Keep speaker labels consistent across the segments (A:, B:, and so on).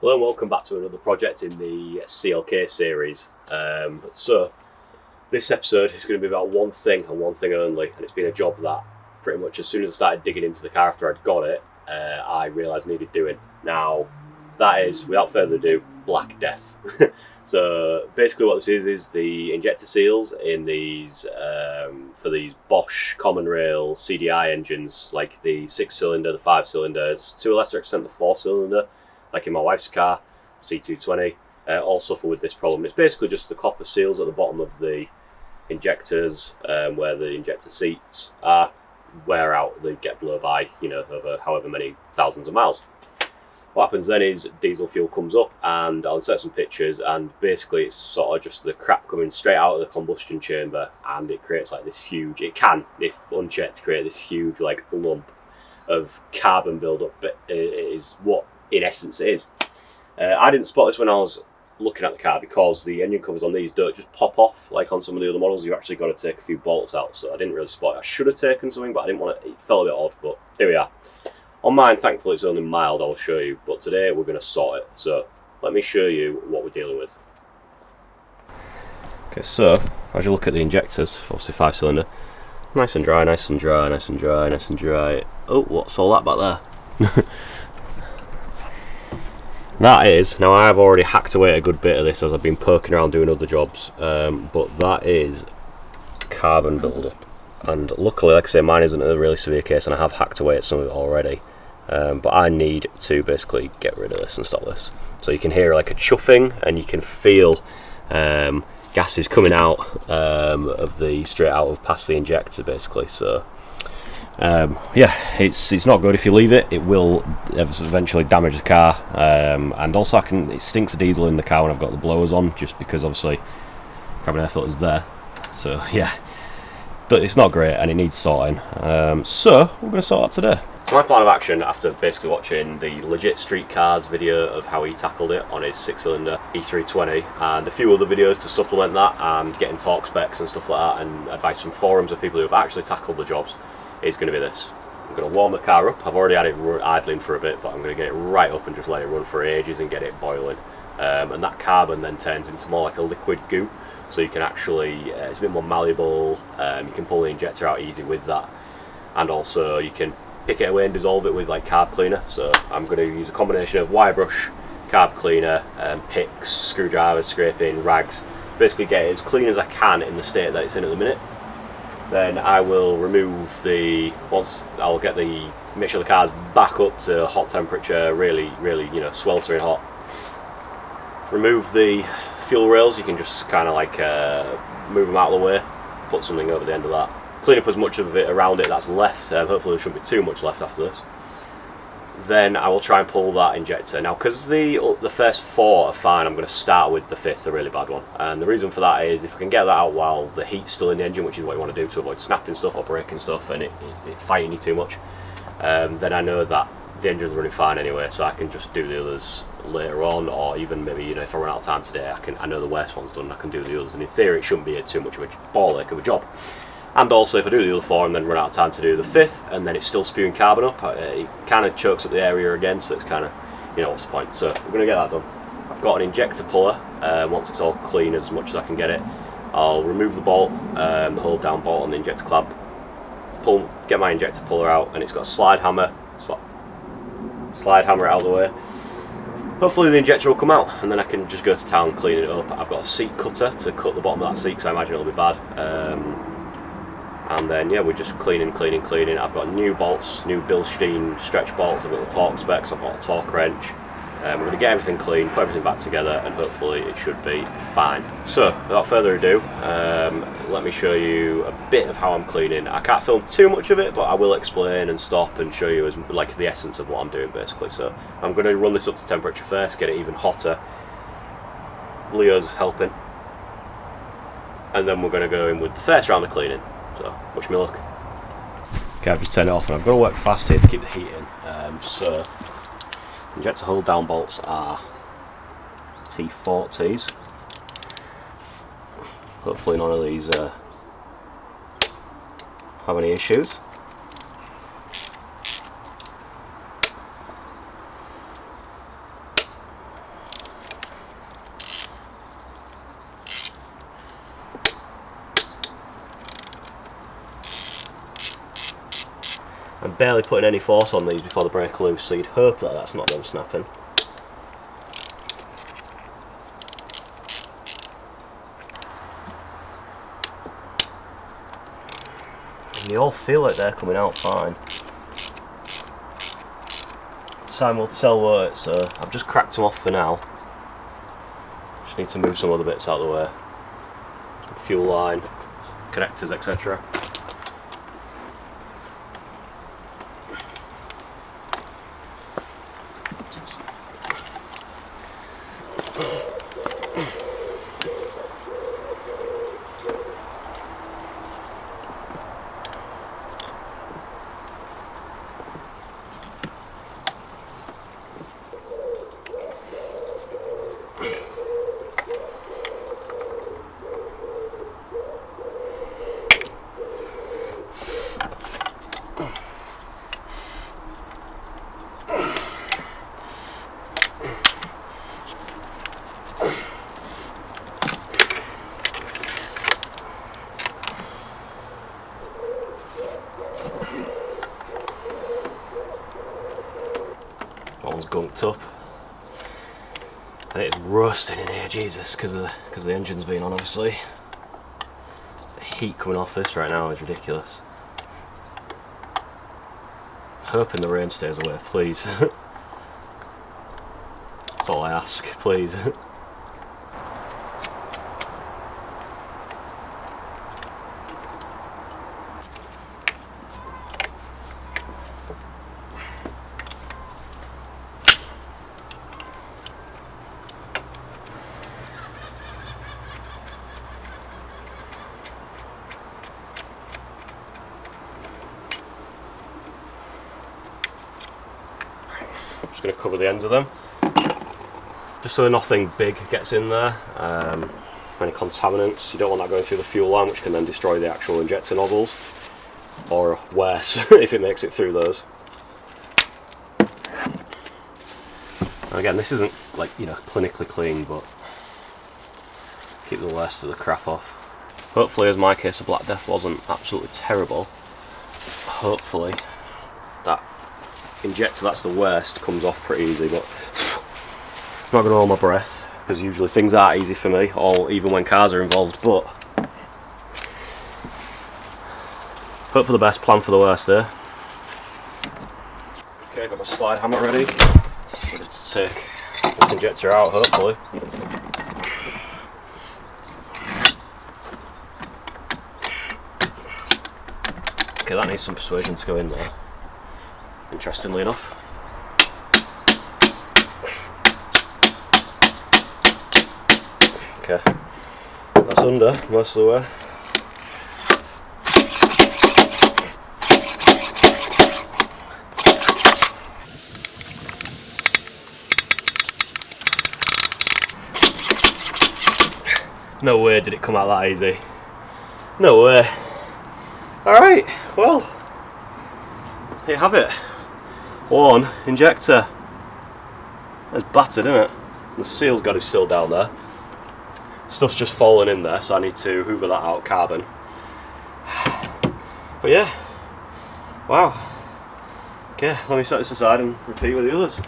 A: Hello and welcome back to another project in the CLK series. So this episode is going to be about one thing and one thing only, and it's been a job that pretty much as soon as I started digging into the car after I'd got it, I realised needed doing. Now that is, without further ado, Black Death. So basically what this is the injector seals in these for these Bosch common rail CDI engines, like the 6-cylinder, the 5-cylinder, to a lesser extent the 4-cylinder, like in my wife's car, C220, all suffer with this problem. It's basically just the copper seals at the bottom of the injectors, where the injector seats are, wear out, they get blown by, over however many thousands of miles. What happens then is diesel fuel comes up, and I'll insert some pictures, and basically it's sort of just the crap coming straight out of the combustion chamber, and it creates like this huge, it can, if unchecked, create this huge like lump of carbon build-up. But it is what in essence it is. I didn't spot this when I was looking at the car, because the engine covers on these don't just pop off like on some of the other models. You've actually got to take a few bolts out, so I didn't really spot it. I should have taken something, but I didn't want to. It felt a bit odd, but here we are. On mine, thankfully, it's only mild, I'll show you, but today we're going to sort it. So let me show you what we're dealing with. Okay, so as you look at the injectors, obviously 5-cylinder, nice and dry, nice and dry, nice and dry, nice and dry. Oh, what's all that back there? That is, now I have already hacked away a good bit of this as I've been poking around doing other jobs, but that is carbon build-up. And luckily, like I say, mine isn't a really severe case and I have hacked away at some of it already. But I need to basically get rid of this and stop this. So you can hear like a chuffing, and you can feel gases coming out of the straight out of past the injector basically. So yeah, it's not good if you leave it. It will eventually damage the car, and also it stinks of diesel in the car when I've got the blowers on, just because obviously cabin air filter's there. So yeah, it's not great and it needs sorting. So we're going to sort that today. So my plan of action, after basically watching the Legit Street Cars video of how he tackled it on his 6-cylinder E320, and a few other videos to supplement that, and getting torque specs and stuff like that, and advice from forums of people who have actually tackled the jobs, is going to be this. I'm going to warm the car up. I've already had it idling for a bit, but I'm going to get it right up and just let it run for ages and get it boiling. And that carbon then turns into more like a liquid goo, so you can actually, it's a bit more malleable, you can pull the injector out easy with that, and also you can pick it away and dissolve it with like carb cleaner. So I'm going to use a combination of wire brush, carb cleaner, picks, screwdrivers, scraping, rags, basically get it as clean as I can in the state that it's in at the minute. Then I will remove make sure the car's back up to hot temperature, really, sweltering hot. Remove the fuel rails. You can just kind of like move them out of the way, put something over the end of that. Clean up as much of it around it that's left. Hopefully there shouldn't be too much left after this. Then I will try and pull that injector. Now, because the first 4 are fine, I'm going to start with the 5th, the really bad one. And the reason for that is if I can get that out while the heat's still in the engine, which is what you want to do to avoid snapping stuff or breaking stuff and it fighting you too much, then I know that the engine's running fine anyway, so I can just do the others later on, or even maybe if I run out of time today, I know the worst one's done, I can do the others, and in theory it shouldn't be too much of a ball ache of a job. And also if I do the other 4 and then run out of time to do the 5th and then it's still spewing carbon up, it kind of chokes up the area again, so it's kind of, what's the point. So we're going to get that done. I've got an injector puller. Once it's all clean as much as I can get it, I'll remove the bolt, the hold down bolt on the injector clamp, get my injector puller out, and it's got a slide hammer it out of the way. Hopefully the injector will come out and then I can just go to town and clean it up. I've got a seat cutter to cut the bottom of that seat because I imagine it'll be bad. And then yeah, we're just cleaning. I've got new bolts, new Bilstein stretch bolts, I've got the torque specs, I've got a torque wrench. We're going to get everything clean, put everything back together, and hopefully it should be fine. So without further ado, let me show you a bit of how I'm cleaning. I can't film too much of it, but I will explain and stop and show you as like the essence of what I'm doing basically. So I'm going to run this up to temperature first, get it even hotter. Leo's helping, and then we're going to go in with the first round of cleaning. So wish me luck. Okay, I've just turned it off and I've got to work fast here to keep the heat in. So injector hold down bolts are T40s. Hopefully none of these have any issues. I'm barely putting any force on these before they break loose, so you'd hope that that's not them snapping. And they all feel like they're coming out fine. Time will tell what, so I've just cracked them off for now. Just need to move some other bits out of the way. Some fuel line, connectors, etc. That one's gunked up. And it's roasting in here, Jesus, because the engine's been on, obviously. The heat coming off this right now is ridiculous. Hoping the rain stays away, please. That's all I ask, please. Just going to cover the ends of them, just so nothing big gets in there. Any contaminants, you don't want that going through the fuel line, which can then destroy the actual injector nozzles, or worse, if it makes it through those. And again, this isn't like, you know, clinically clean, but keep the worst of the crap off. Hopefully, as my case of Black Death wasn't absolutely terrible, hopefully that injector that's the worst comes off pretty easy, but I'm not going to hold my breath, because usually things are easy for me, even when cars are involved, but hope for the best, plan for the worst there. Okay, got my slide hammer ready. Ready to take this injector out, hopefully. Okay, that needs some persuasion to go in there, interestingly enough. Okay, that's under most of the way. No way did it come out that easy. No way. Alright, well, there you have it. One injector. That's battered, isn't it? The seal's got to be still down there. Stuff's just fallen in there, so I need to hoover that out, carbon. But yeah, wow. Okay, let me set this aside and repeat with the others.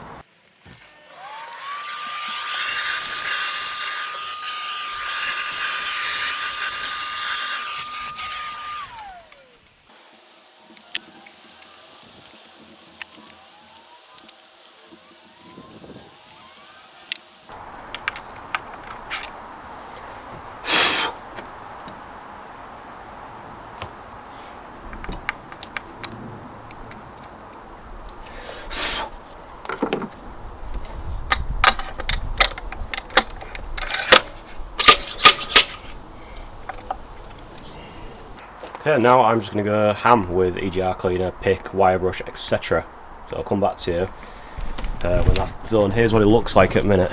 A: Okay, now I'm just going to go ham with EGR cleaner, pick, wire brush, etc. So I'll come back to you when that's done. Here's what it looks like at the minute.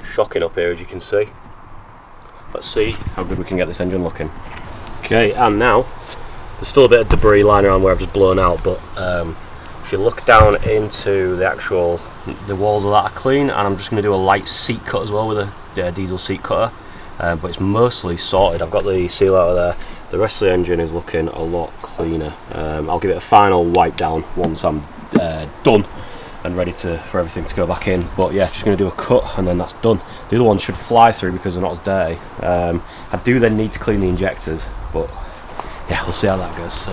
A: Shocking up here, as you can see. Let's see how good we can get this engine looking. Okay, and now there's still a bit of debris lying around where I've just blown out, but if you look down into the walls of that are clean, and I'm just going to do a light seat cut as well with a diesel seat cutter. But it's mostly sorted. I've got the seal out of there. the rest of the engine is looking a lot cleaner. I'll give it a final wipe down once I'm done and ready for everything to go back in. But yeah, just going to do a cut and then that's done. The other one should fly through because they're not as dirty. I do then need to clean the injectors, but yeah, we'll see how that goes. So,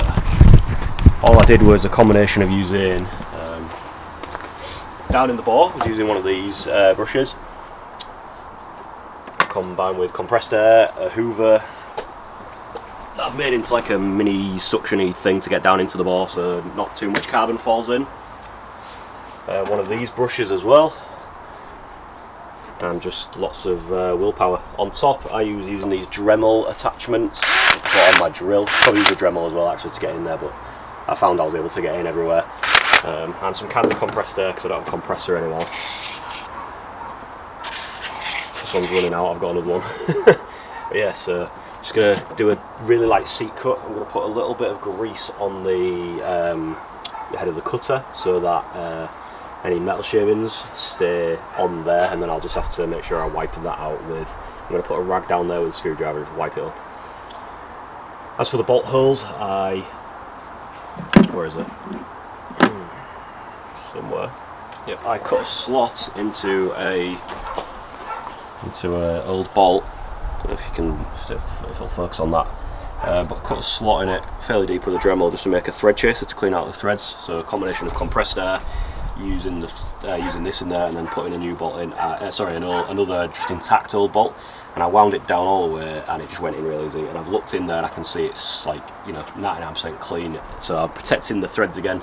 A: all I did was a combination of using down in the bore, I was using one of these brushes combined with compressed air, a hoover that I've made into like a mini suction-y thing to get down into the bore so not too much carbon falls in. One of these brushes as well, and just lots of willpower. On top I use using these Dremel attachments to put on my drill. Probably use a Dremel as well actually to get in there, but I found I was able to get in everywhere. And some cans of compressed air because I don't have a compressor anymore. This one's running out, I've got another one. But yeah, so just going to do a really light seat cut. I'm going to put a little bit of grease on the head of the cutter so that any metal shavings stay on there, and then I'll just have to make sure I wipe that out with, I'm going to put a rag down there with a screwdriver and just wipe it up. As for the bolt holes, where is it? Somewhere. Yep, I cut a slot into a old bolt. I don't know if you can, if it'll focus on that. But cut a slot in it fairly deep with a Dremel just to make a thread chaser to clean out the threads. So a combination of compressed air, using this in there, and then putting a new bolt in. Another just intact old bolt, and I wound it down all the way, and it just went in really easy. And I've looked in there, and I can see it's like 99% clean. So I'm protecting the threads again.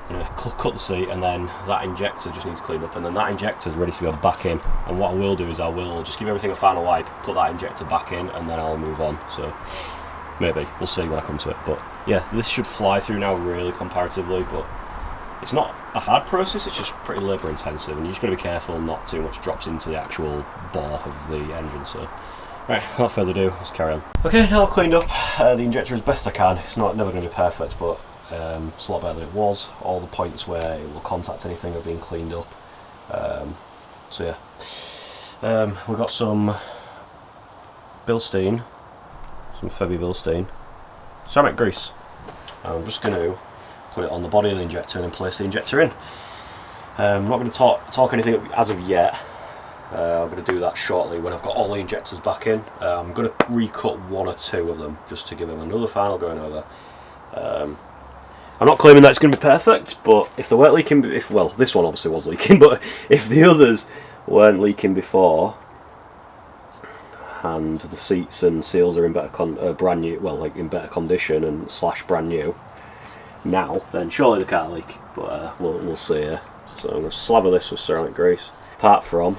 A: I'm going to cut the seat, and then that injector just needs cleaned up, and then that injector is ready to go back in. And what I will do is I will just give everything a final wipe, put that injector back in, and then I'll move on. So maybe we'll see when I come to it. But yeah, this should fly through now really comparatively, but it's not a hard process, it's just pretty labour intensive, and you're just got to be careful not too much drops into the actual bore of the engine. So right, without further ado, let's carry on. Okay, now I've cleaned up the injector as best I can. It's never going to be perfect, but it's a lot better than it was. All the points where it will contact anything have been cleaned up. So yeah, we've got some Bilstein, some Febby Bilstein ceramic grease. I'm just going to put it on the body of the injector and then place the injector in. I'm not going to talk anything as of yet. I'm going to do that shortly when I've got all the injectors back in. I'm going to recut one or two of them just to give them another final going over. I'm not claiming that it's going to be perfect, but if they weren't leaking, well, this one obviously was leaking, but if the others weren't leaking before, and the seats and seals are in better brand new, well, like in better condition and / brand new now, then surely they can't leak. But we'll see. So I'm going to slather this with ceramic grease. Apart from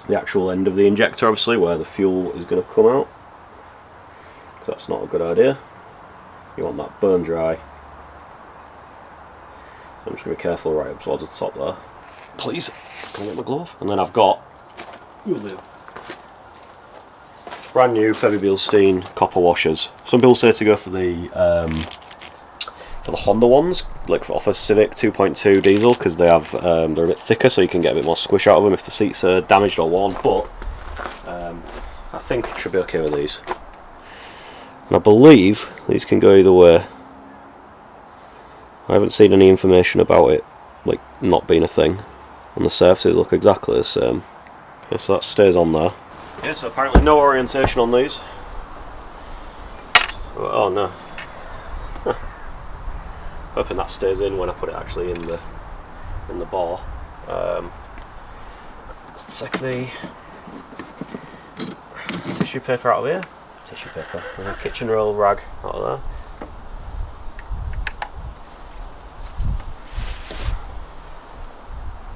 A: the actual end of the injector, obviously, where the fuel is going to come out, because that's not a good idea. You want that bone dry. I'm just going to be careful right up towards the top there. Please, can I get my glove? And then I've got brand new Febby Bilstein copper washers. Some people say to go for the Honda ones, like off a Civic 2.2 diesel, because they're a bit thicker, so you can get a bit more squish out of them if the seats are damaged or worn. But I think it should be okay with these. And I believe these can go either way. I haven't seen any information about it, like not being a thing. And the surfaces look exactly the same. Okay, so that stays on there. Yeah, so apparently no orientation on these. Oh no. Hoping that stays in when I put it actually in the bore. Let's take the tissue paper out of here. Tissue paper. And a kitchen roll rag out of there.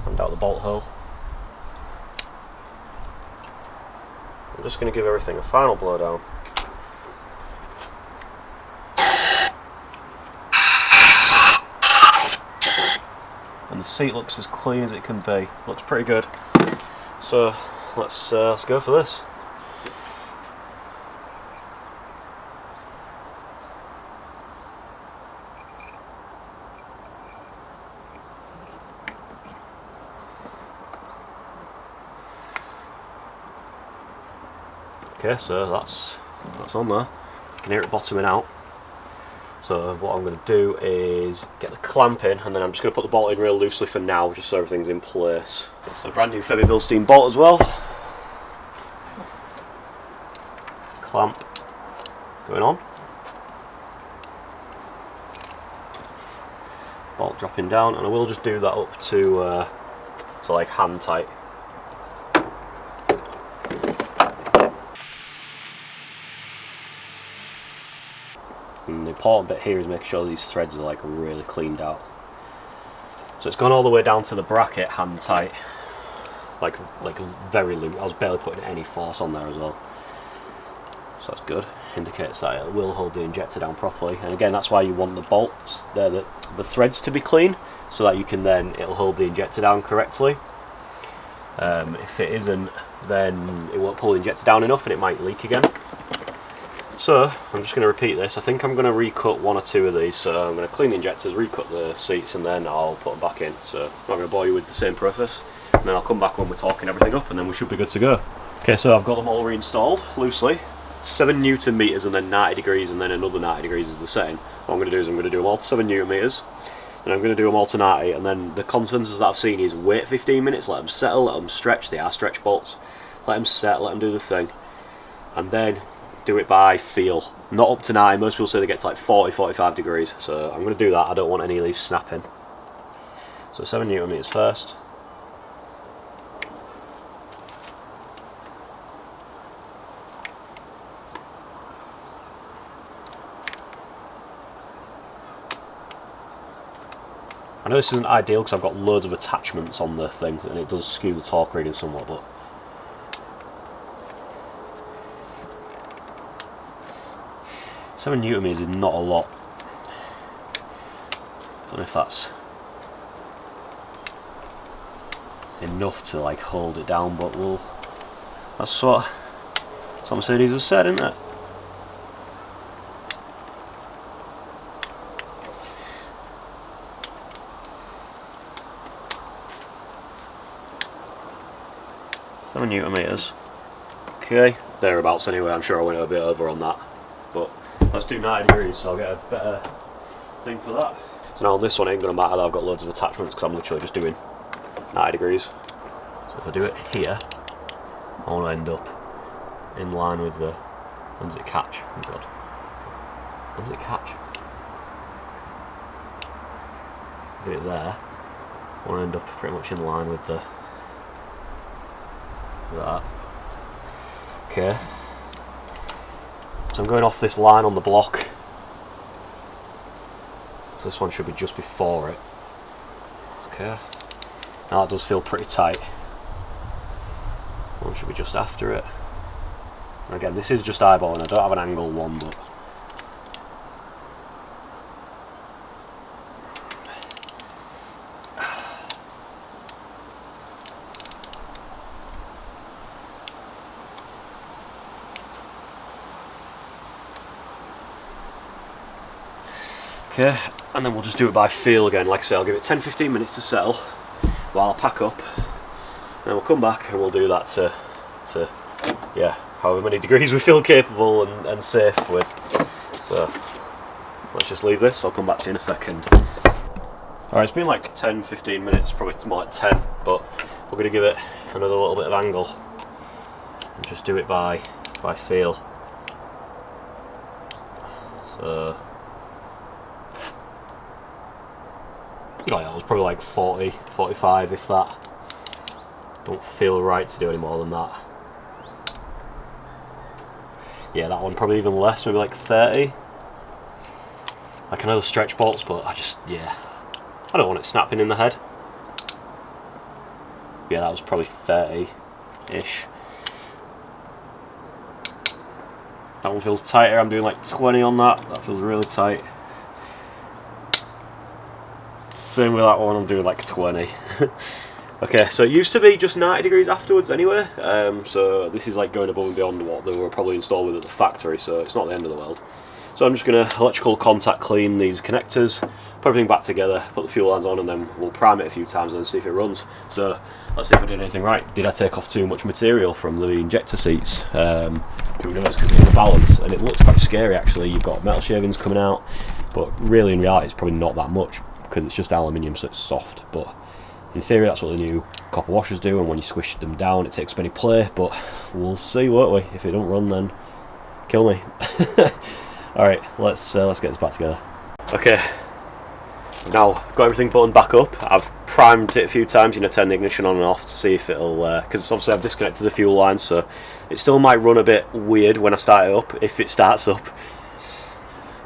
A: And out the bolt hole. I'm just going to give everything a final blow down. And the seat looks as clean as it can be. Looks pretty good. So let's go for this. Okay, so that's on there. can hear it bottoming out. So what I'm going to do is get the clamp in, and then I'm just going to put the bolt in real loosely for now, just so everything's in place. So brand new Febby Bilstein bolt as well. Clamp going on. Bolt dropping down, and I will just do that up to like hand tight. And the important bit here is making sure these threads are like really cleaned out. So it's gone all the way down to the bracket, hand tight, like very loose. I was barely putting any force on there as well. So that's good. Indicates that it will hold the injector down properly. And again, that's why you want the bolts, the threads to be clean, so that you can then it'll hold the injector down correctly. If it isn't, then it won't pull the injector down enough, and it might leak again. So I'm just going to repeat this. I think I'm going to recut one or two of these. So I'm going to clean the injectors, recut the seats, and then I'll put them back in. So I'm not going to bore you with the same process. And then I'll come back when we're talking everything up, and then we should be good to go. Okay, so I've got them all reinstalled loosely. 7 Newton meters and then 90 degrees, and then another 90 degrees is the setting. What I'm going to do is I'm going to do them all to 7 Newton meters, and I'm going to do them all to 90. And then the consensus that I've seen is wait 15 minutes, let them settle, let them stretch. They are stretch bolts. Let them set, let them do the thing, and then do it by feel, not up to 90. Most people say they get to like 40-45 degrees, so I'm going to do that. I don't want any of these snapping. So 7 Newton meters first. I know this isn't ideal because I've got loads of attachments on the thing, and it does skew the torque reading somewhat, but 7 Newton meters is not a lot. Don't know if that's enough to like hold it down, but that's what Mercedes has said, isn't it? Newton meters. Okay, thereabouts anyway. I'm sure I went a bit over on that, but let's do 90 degrees, so I'll get a better thing for that. So now on this one, it ain't going to matter that I've got loads of attachments because I'm literally just doing 90 degrees. So if I do it here, I want to end up in line with the. When does it catch? Oh god. When does it catch? Do it there. I want to end up pretty much in line with the. That. Okay. So I'm going off this line on the block. So this one should be just before it. Okay. Now that does feel pretty tight. One should be just after it. And again, this is just eyeballing. I don't have an angle one, but okay, and then we'll just do it by feel again. Like I say, I'll give it 10-15 minutes to settle while I pack up, and then we'll come back and we'll do that to yeah, however many degrees we feel capable and safe with. So let's just leave this. I'll come back to you in a second. Alright, it's been like 10-15 minutes, probably more like 10, but we're going to give it another little bit of angle and just do it by feel. So oh yeah, it was probably like 40, 45 if that. Don't feel right to do any more than that. Yeah, that one probably even less, maybe like 30. Like another stretch bolts, but yeah. I don't want it snapping in the head. Yeah, that was probably 30-ish. That one feels tighter, I'm doing like 20 on that. That feels really tight. Same with that one, I'm doing like 20. Okay, so it used to be just 90 degrees afterwards anyway, so this is like going above and beyond what they were probably installed with at the factory, so it's not the end of the world. So I'm just going to electrical contact clean these connectors, put everything back together, put the fuel lines on, and then we'll prime it a few times and see if it runs. So let's see if I did anything right. Did I take off too much material from the injector seats? Who knows, because it's in the balance, and it looks quite scary actually. You've got metal shavings coming out, but really in reality it's probably not that much because it's just aluminium, so it's soft. But in theory that's what the new copper washers do, and when you squish them down it takes up any play, but we'll see, won't we? If it don't run, then kill me. Alright, let's get this back together. Okay, now got everything buttoned back up. I've primed it a few times, turn the ignition on and off to see if it'll, because obviously I've disconnected the fuel line, so it still might run a bit weird when I start it up, if it starts up.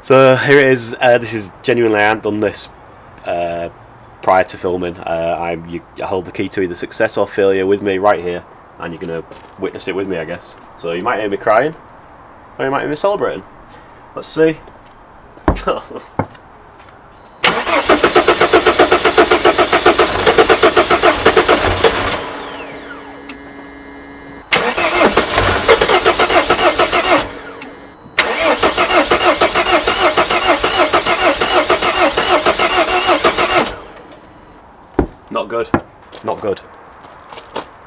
A: So here it is. This is genuinely, I haven't done this prior to filming. I hold the key to either success or failure with me right here, and you're going to witness it with me, I guess. So you might hear me crying, or you might hear me celebrating. Let's see. Not good. Not good.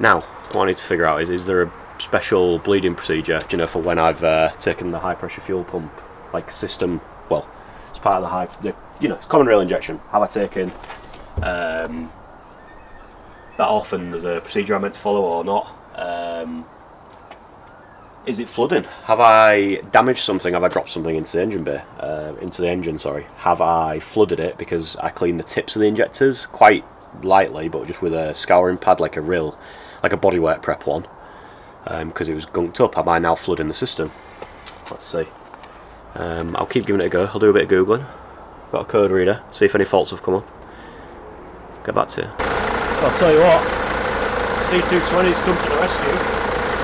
A: Now, what I need to figure out is there a special bleeding procedure, for when I've taken the high pressure fuel pump system? Well, it's part of it's common rail injection. Have I taken that off, and there's a procedure I'm meant to follow or not? Is it flooding? Have I damaged something? Have I dropped something into the engine bay? Into the engine, sorry. Have I flooded it because I cleaned the tips of the injectors quite lightly, but just with a scouring pad, like a bodywork prep one, because it was gunked up? Am I now flooding the system? Let's see. I'll keep giving it a go. I'll do a bit of googling. Got a code reader, see if any faults have come up. Get back to you. I'll tell you what, C220's come to the rescue.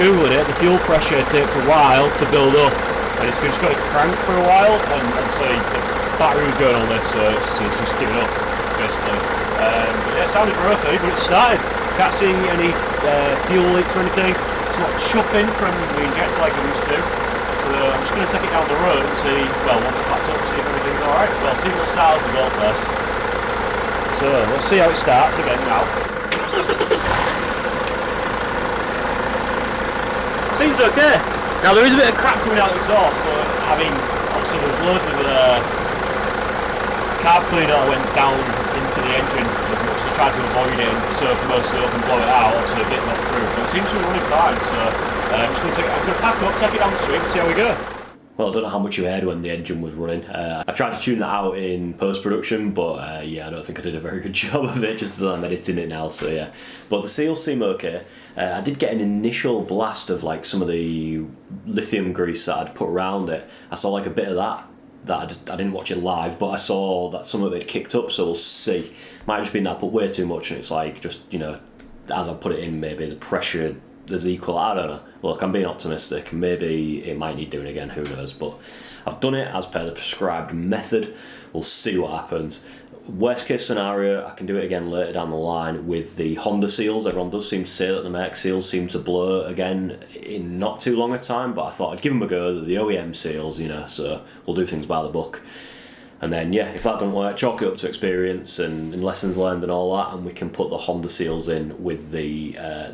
A: Googling it, the fuel pressure takes a while to build up, and it's just got to crank for a while, and obviously the battery was going on this, so it's just giving up, basically. Yeah, it sounded broken, but it started. Can't see any fuel leaks or anything. It's not chuffing from the injector like it used to. So I'm just going to take it down the road and see, once it packs up, see if everything's alright. Well, see if it'll start up as well first. So let's see how it starts again now. Seems okay. Now there is a bit of crap coming out of the exhaust, but I mean, obviously there's loads of carb cleaner that went down into the engine as much as I tried to avoid it and soak most of it up and blow it out. Obviously a bit not through, but it seems to be running fine. So I'm going to pack up, take it down the street and see how we go. Well, I don't know how much you heard when the engine was running. I tried to tune that out in post-production, but yeah, I don't think I did a very good job of it, just as I'm editing it now, so yeah. But the seals seem okay. I did get an initial blast of some of the lithium grease that I'd put around it. I saw a bit of that I didn't watch it live, but I saw that some of it kicked up, so we'll see. Might have just been that I put way too much, and it's as I put it in, maybe the pressure is equal. I don't know. Look, I'm being optimistic. Maybe it might need doing again, who knows, but I've done it as per the prescribed method. We'll see what happens. Worst case scenario, I can do it again later down the line with the Honda seals. Everyone does seem to say that the Merc seals seem to blow again in not too long a time, but I thought I'd give them a go. They're the OEM seals, so we'll do things by the book. And then, yeah, if that doesn't work, chalk it up to experience and lessons learned and all that, and we can put the Honda seals in with the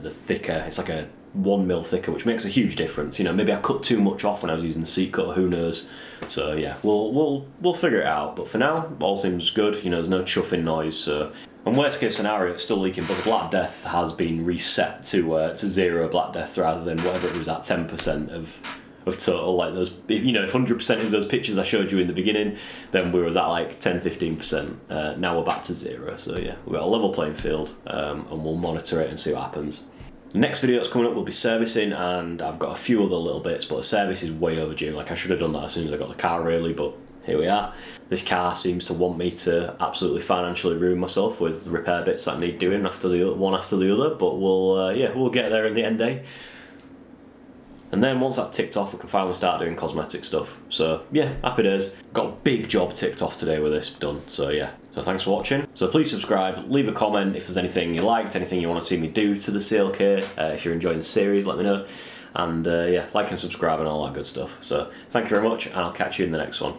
A: thicker. It's like a 1mm thicker, which makes a huge difference. Maybe I cut too much off when I was using the seat cutter, who knows. So yeah, we'll figure it out. But for now, all seems good. There's no chuffing noise. So, and worst case scenario, it's still leaking, but the Black Death has been reset to 0 Black Death rather than whatever it was at 10% of total. Like those, if 100% is those pictures I showed you in the beginning, then we was at 10-15%. Now we're back to 0. So yeah, we've got a level playing field, and we'll monitor it and see what happens. The next video that's coming up will be servicing, and I've got a few other little bits, but the service is way overdue. I should have done that as soon as I got the car, really, but here we are. This car seems to want me to absolutely financially ruin myself with repair bits that need doing one after the other, but we'll get there in the end, eh? And then once that's ticked off, we can finally start doing cosmetic stuff. So yeah, happy days. Got a big job ticked off today with this done, so yeah. So thanks for watching. So please subscribe, leave a comment if there's anything you liked, anything you want to see me do to the CLK. If you're enjoying the series, let me know. And yeah, like and subscribe and all that good stuff. So thank you very much, and I'll catch you in the next one.